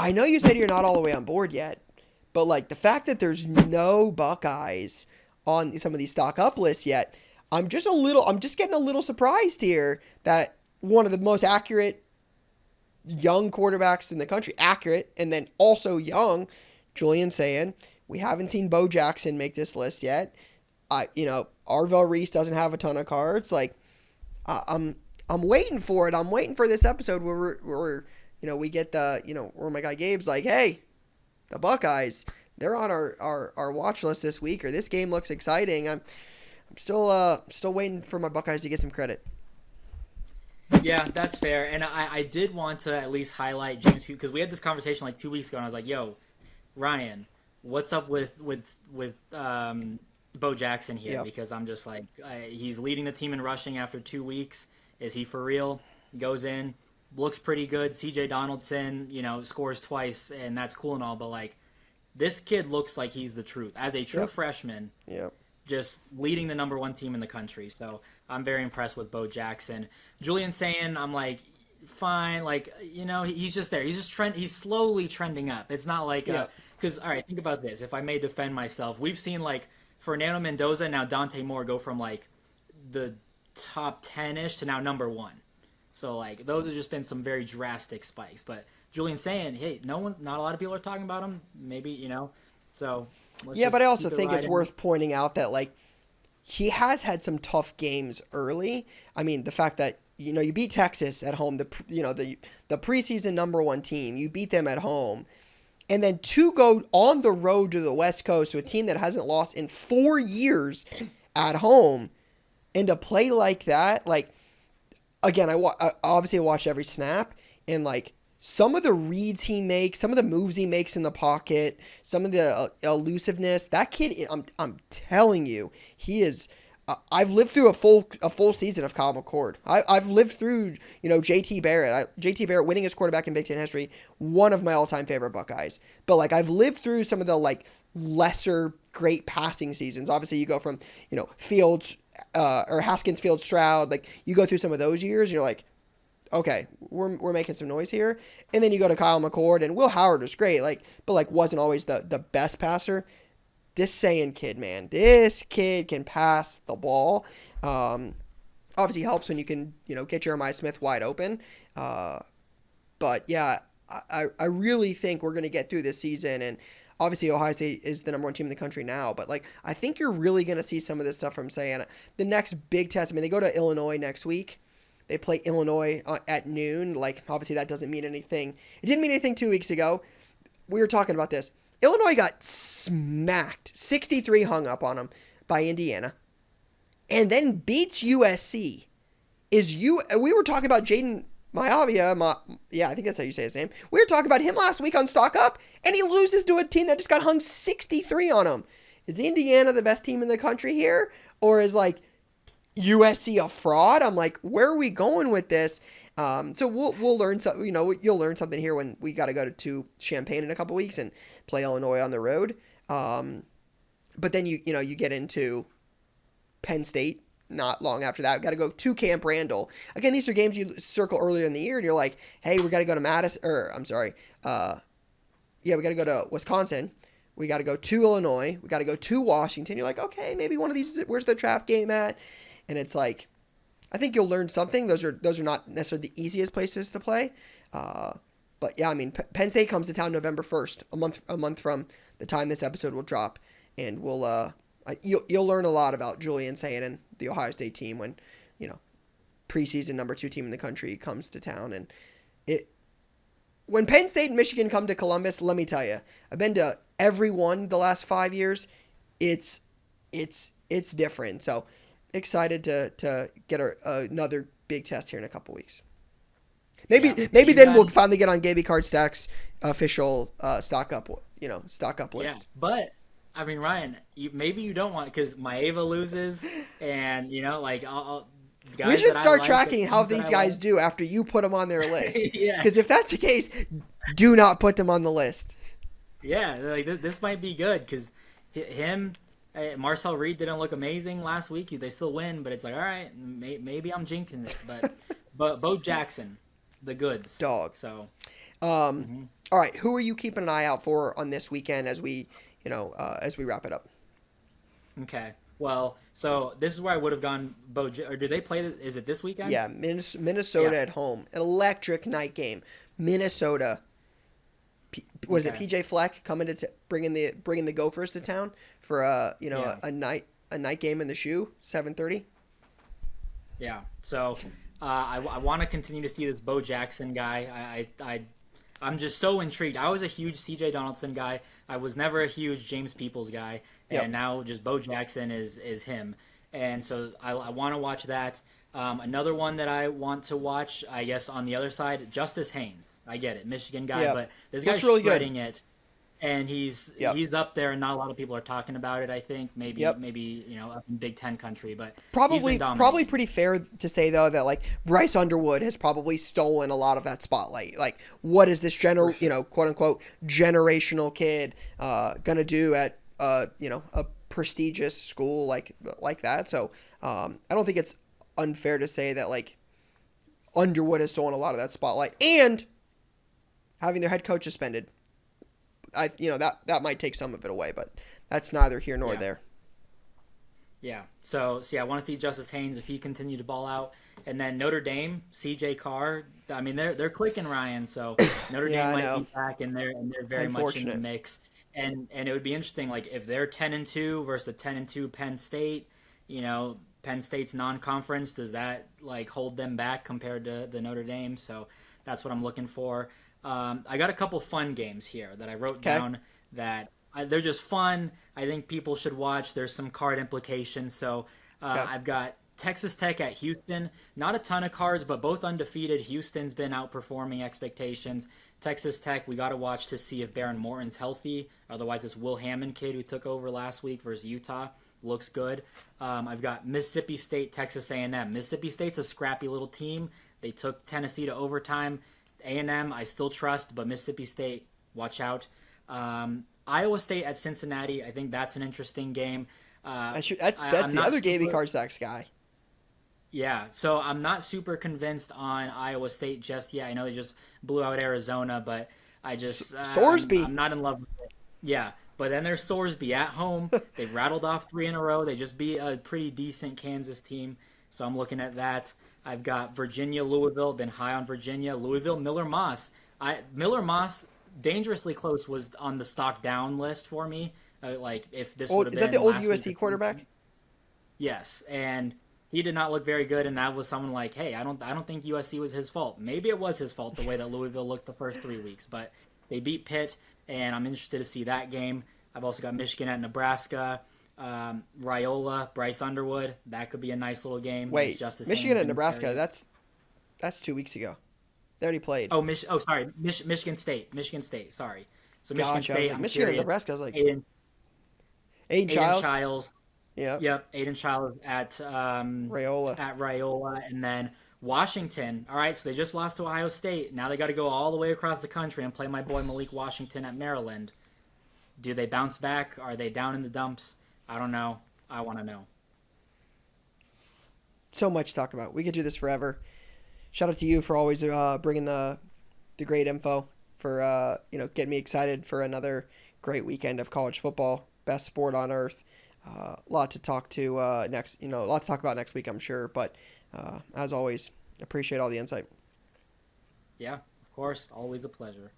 I know you said you're not all the way on board yet, but like the fact that there's no Buckeyes on some of these stock up lists yet, I'm just getting a little surprised here that one of the most accurate young quarterbacks in the country, accurate, and then also young, Julian saying, we haven't seen Bo Jackson make this list yet. Arvell Reese doesn't have a ton of cards. Like, I'm waiting for it. I'm waiting for this episode where we get where my guy Gabe's like, hey, the Buckeyes, they're on our watch list this week, or this game looks exciting. I'm still waiting for my Buckeyes to get some credit. Yeah, that's fair. And I did want to at least highlight James Pugh, because we had this conversation like 2 weeks ago, and I was like, yo, Ryan, what's up with Bo Jackson here? Yep. Because I'm just like, he's leading the team in rushing after 2 weeks. Is he for real? Goes in, looks pretty good. CJ Donaldson, scores twice, and that's cool and all, but like, this kid looks like he's the truth. As a true freshman, just leading the number one team in the country. So I'm very impressed with Bo Jackson. Julian saying, I'm like, fine, like, he's just there. He's just he's slowly trending up. It's not like, because, all right, think about this. If I may defend myself, we've seen like Fernando Mendoza and now Dante Moore go from like the top 10-ish to now number one. So like those have just been some very drastic spikes. But Julian's saying, hey, not a lot of people are talking about him. Maybe, so. But I also think it's worth pointing out that like he has had some tough games early. I mean, the fact that you beat Texas at home, the preseason number one team, you beat them at home, and then to go on the road to the West Coast to a team that hasn't lost in 4 years at home, and to play like that, like again, I obviously watch every snap, and like some of the reads he makes, some of the moves he makes in the pocket, some of the elusiveness, that kid, I'm telling you, he is. I've lived through a full season of Kyle McCord. I've lived through JT Barrett. JT Barrett winning as quarterback in Big Ten history, one of my all-time favorite Buckeyes. But like I've lived through some of the like lesser great passing seasons. Obviously, you go from Fields or Haskins, Fields, Stroud. Like you go through some of those years, and you're like, okay, we're making some noise here. And then you go to Kyle McCord, and Will Howard was great, but wasn't always the best passer. This Saiyan kid, man, this kid can pass the ball. Obviously helps when you can, get Jeremiah Smith wide open. But yeah, I really think we're going to get through this season. And obviously Ohio State is the number one team in the country now. But like, I think you're really going to see some of this stuff from Saiyan. The next big test, they go to Illinois next week. They play Illinois at noon. Like, obviously that doesn't mean anything. It didn't mean anything 2 weeks ago. We were talking about this. Illinois got smacked, 63 hung up on them by Indiana, and then beats USC. We were talking about Jaden Maavia. I think that's how you say his name. We were talking about him last week on Stock Up, and he loses to a team that just got hung 63 on him. Is Indiana the best team in the country here, or is like USC a fraud? I'm like, where are we going with this? So we'll learn something. You'll learn something here when we got to go to Champaign in a couple weeks and play Illinois on the road. But then you get into Penn State not long after that. We got to go to Camp Randall. Again, these are games you circle earlier in the year, and you're like, hey, we got to go to Madison. We got to go to Wisconsin. We got to go to Illinois. We got to go to Washington. You're like, okay, maybe one of these. Where's the trap game at? And it's like, I think you'll learn something. Those are not necessarily the easiest places to play. But yeah, Penn State comes to town November 1st, a month from the time this episode will drop, and you'll learn a lot about Julian Saiyan and the Ohio State team when preseason number 2 team in the country comes to town. And when Penn State and Michigan come to Columbus, let me tell you, I've been to every one the last 5 years. It's different. So excited to get another big test here in a couple weeks. Maybe then we'll finally get on GabeyCardStacks official stock up list. Yeah, but Ryan, maybe you don't want, because Maeva loses, and guys we should start tracking how these guys do after you put them on their list. Yeah, because if that's the case, do not put them on the list. Yeah, this might be good, because him. Marcel Reed didn't look amazing last week. They still win, but it's like, all right, maybe I'm jinxing it. But Bo Jackson, the goods. Dog. So Um, all right, who are you keeping an eye out for on this weekend as we wrap it up? Okay. Well, so this is where I would have gone. Or do they play? Is it this weekend? Yeah, Yeah. Minnesota at home, an electric night game. Minnesota. Was it Okay. PJ Fleck coming to bringing the Gophers to town for Yeah. a night game in the shoe 7:30? Yeah. So I want to continue to see this Bo Jackson guy. I'm just so intrigued. I was a huge C.J. Donaldson guy. I was never a huge James Peoples guy, and Yep. now just Bo Jackson is him. And so I want to watch that. Another one that I want to watch, I guess, on the other side, Justice Haynes. I get it, Michigan guy, Yep. but this Looks guy's really good. shredding it, and Yep. he's up there, and not a lot of people are talking about it. I think Yep. maybe up in Big Ten country, but he's been Probably dominating. pretty fair to say though that like Bryce Underwood has probably stolen a lot of that spotlight. Like, what is this For sure. quote unquote generational kid gonna do at a prestigious school like that? So I don't think it's unfair to say that like Underwood has stolen a lot of that spotlight, and having their head coach suspended, that might take some of it away, but that's neither here nor Yeah. there. Yeah. So yeah, I want to see Justice Haynes if he continued to ball out, and then Notre Dame, C.J. Carr. I mean, they're clicking, Ryan. So Notre Yeah, Dame I might be know. back, and they're very much in the Unfortunate. mix. And it would be interesting, like if they're 10-2 versus a 10-2 Penn State. Penn State's non-conference, does that like hold them back compared to the Notre Dame? So that's what I'm looking for. I got a couple fun games here that I wrote Okay. down that they're just fun. I think people should watch. There's some card implications. So Okay. I've got Texas Tech at Houston. Not a ton of cards, but both undefeated. Houston's been outperforming expectations. Texas Tech, we got to watch to see if Baron Morton's healthy. Otherwise, this Will Hammond kid who took over last week versus Utah looks good. I've got Mississippi State, Texas A&M. Mississippi State's a scrappy little team. They took Tennessee to overtime. A&M, I still trust, but Mississippi State, watch out. Iowa State at Cincinnati, I think that's an interesting game. That's I'm the not other Gabe super, Cardstacks guy. yeah, so I'm not super convinced on Iowa State just yet. I know they just blew out Arizona, but Sorsby. I'm not in love with it. Yeah, but then there's Sorsby at home. They've rattled off three in a row. They just beat a pretty decent Kansas team, so I'm looking at that. I've got Virginia, Louisville. Been high on Virginia, Louisville, Miller Moss. Miller Moss dangerously close was on the stock down list for me. Like if this would have Is that the been old last USC week. quarterback? Yes, and he did not look very good, and that was someone like, hey, I don't think USC was his fault. Maybe it was his fault the way that Louisville looked the first 3 weeks, but they beat Pitt, and I'm interested to see that game. I've also got Michigan at Nebraska, Raiola, Bryce Underwood. That could be a nice little game. With Wait, Justice Michigan Haynes and and Nebraska. That's 2 weeks ago. They already played. sorry, Michigan State. Michigan State. Sorry. So Michigan Gotcha. I was State. like I'm Michigan and curious. Nebraska. I was like Aiden, Aiden Aiden Childs. Childs. Yeah. Yep, Aiden Childs Rayola. at Raiola, and then Washington. All right, so they just lost to Ohio State. Now they got to go all the way across the country and play my boy Malik Washington at Maryland. Do they bounce back? Are they down in the dumps? I don't know. I want to know. So much to talk about. We could do this forever. Shout out to you for always bringing the great info, for getting me excited for another great weekend of college football. Best sport on earth. Lot to talk to next. Lot to talk about next week, I'm sure. But as always, appreciate all the insight. Yeah, of course. Always a pleasure.